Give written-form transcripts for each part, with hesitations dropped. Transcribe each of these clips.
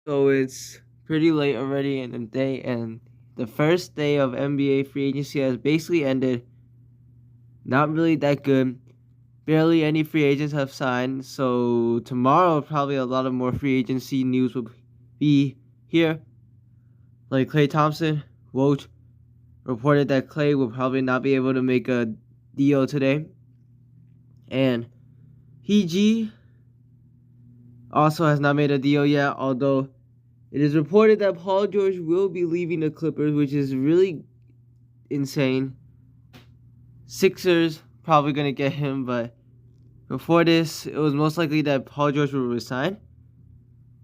So it's pretty late already in the day, and the first day of NBA free agency has basically ended. Not really that good. Barely any free agents have signed. So tomorrow, probably a lot of more free agency news will be here. Like Klay Thompson, Woj reported that Klay will probably not be able to make a deal today, and PG also has not made a deal yet. Although it is reported that Paul George will be leaving the Clippers, which is really insane. Sixers probably gonna get him, but before this, it was most likely that Paul George will resign.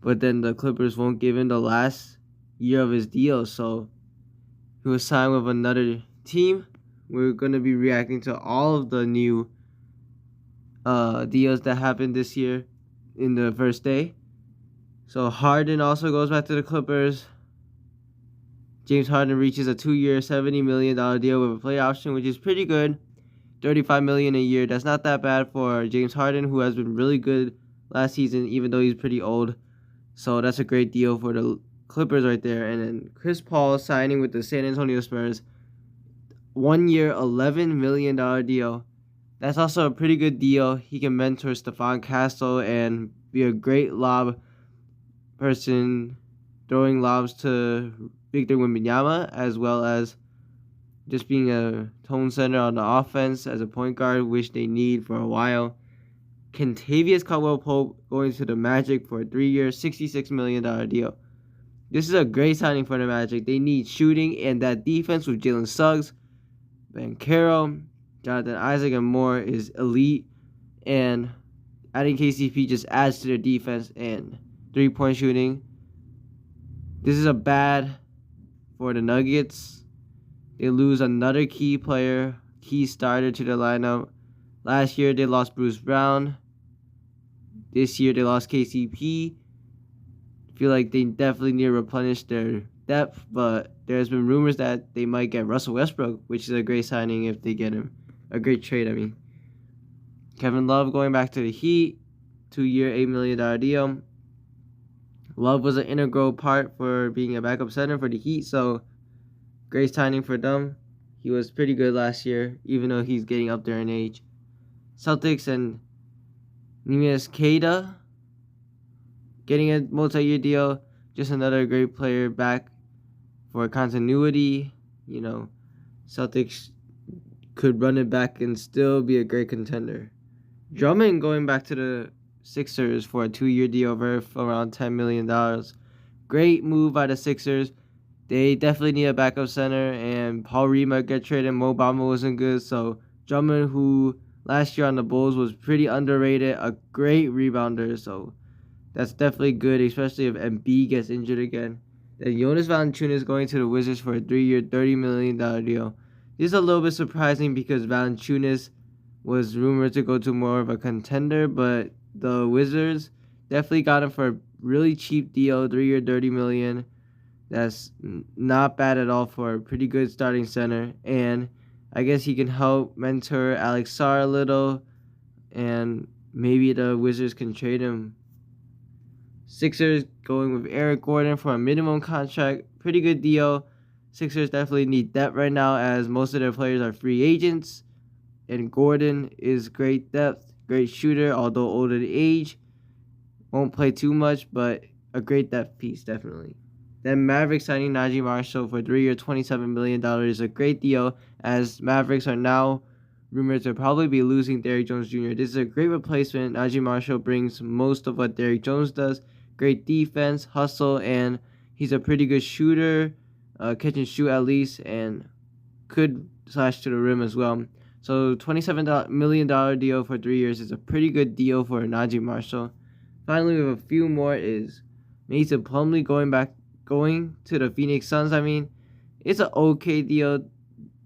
But then the Clippers won't give him the last year of his deal, so he will sign with another team. We're gonna be reacting to all of the new deals that happened this year in the first day. So Harden also goes back to the Clippers. James Harden reaches a 2-year, $70 million deal with a play option, which is pretty good. $35 million a year. That's not that bad for James Harden, who has been really good last season, even though he's pretty old. So that's a great deal for the Clippers right there. And then Chris Paul signing with the San Antonio Spurs. 1 year, $11 million deal. That's also a pretty good deal. He can mentor Stephon Castle and be a great lob person, throwing lobs to Victor Wembanyama, as well as just being a tone center on the offense as a point guard, which they need for a while. Kentavious Caldwell-Pope going to the Magic for a 3-year, $66 million deal. This is a great signing for the Magic. They need shooting, and that defense with Jalen Suggs, Banchero, Jonathan Isaac, and more is elite. And adding KCP just adds to their defense and three-point shooting. This is a bad for the Nuggets. They lose another key player, key starter to the lineup. Last year, they lost Bruce Brown. This year, they lost KCP. Feel like they definitely need to replenish their depth, but there's been rumors that they might get Russell Westbrook, which is a great signing if they get him. A great trade, I mean. Kevin Love going back to the Heat, 2-year, $8 million deal. Love was an integral part for being a backup center for the Heat, so great signing for them. He was pretty good last year, even though he's getting up there in age. Celtics and Neemias Queta getting a multi-year deal. Just another great player back for continuity. You know, Celtics could run it back and still be a great contender. Drummond going back to the Sixers for a 2-year deal worth around $10 million. Great move by the Sixers. They definitely need a backup center, and Paul Reed might get traded. Mo Bamba wasn't good, so Drummond, who last year on the Bulls was pretty underrated, a great rebounder, so that's definitely good, especially if Embiid gets injured again. Then Jonas Valanciunas going to the Wizards for a 3-year, $30 million deal. This is a little bit surprising because Valanciunas was rumored to go to more of a contender, but the Wizards definitely got him for a really cheap deal, 3-year, $30 million. That's not bad at all for a pretty good starting center. And I guess he can help mentor Alex Sarr a little. And maybe the Wizards can trade him. Sixers going with Eric Gordon for a minimum contract. Pretty good deal. Sixers definitely need depth right now as most of their players are free agents. And Gordon is great depth, great shooter, although older in age. Won't play too much, but a great depth piece, definitely. Then Mavericks signing Najee Marshall for a 3-year, $27 million is a great deal, as Mavericks are now rumored to probably be losing Derrick Jones Jr. This is a great replacement. Najee Marshall brings most of what Derrick Jones does. Great defense, hustle, and he's a pretty good shooter, catch and shoot at least, and could slash to the rim as well. So $27 million deal for 3 years is a pretty good deal for Najee Marshall. Finally, we have a few more is Mason Plumlee going to the Phoenix Suns. I mean, it's an okay deal,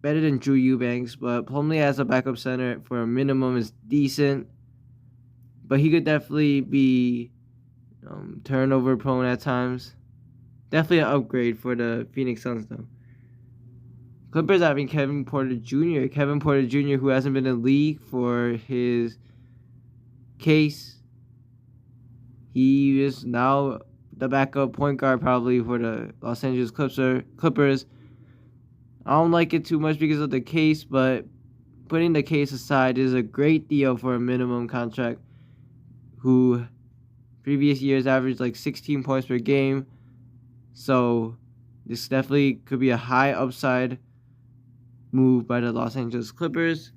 better than Drew Eubanks, but Plumlee as a backup center for a minimum is decent. But he could definitely be turnover prone at times. Definitely an upgrade for the Phoenix Suns, though. Clippers having Kevin Porter Jr. Kevin Porter Jr., who hasn't been in the league for his case. He is now the backup point guard probably for the Los Angeles Clippers. I don't like it too much because of the case, but putting the case aside, is a great deal for a minimum contract who previous years averaged like 16 points per game. So this definitely could be a high upside move by the Los Angeles Clippers.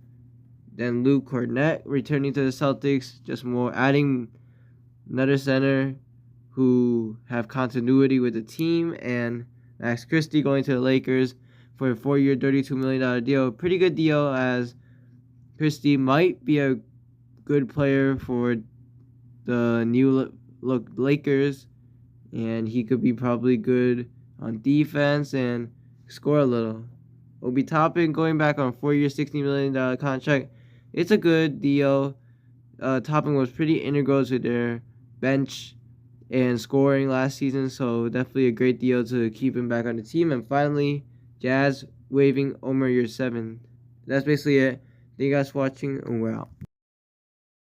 Then Luke Kornet returning to the Celtics, just more adding another center who have continuity with the team, and Max Christie going to the Lakers for a 4-year, $32 million deal. Pretty good deal, as Christie might be a good player for the new look Lakers, and he could be probably good on defense and score a little. Obi Toppin going back on a 4-year, $60 million contract. It's a good deal. Toppin was pretty integral to their bench and scoring last season, so definitely a great deal to keep him back on the team. And finally, Jazz waiving Omer Yurtseven. That's basically it. Thank you guys for watching, and we're out.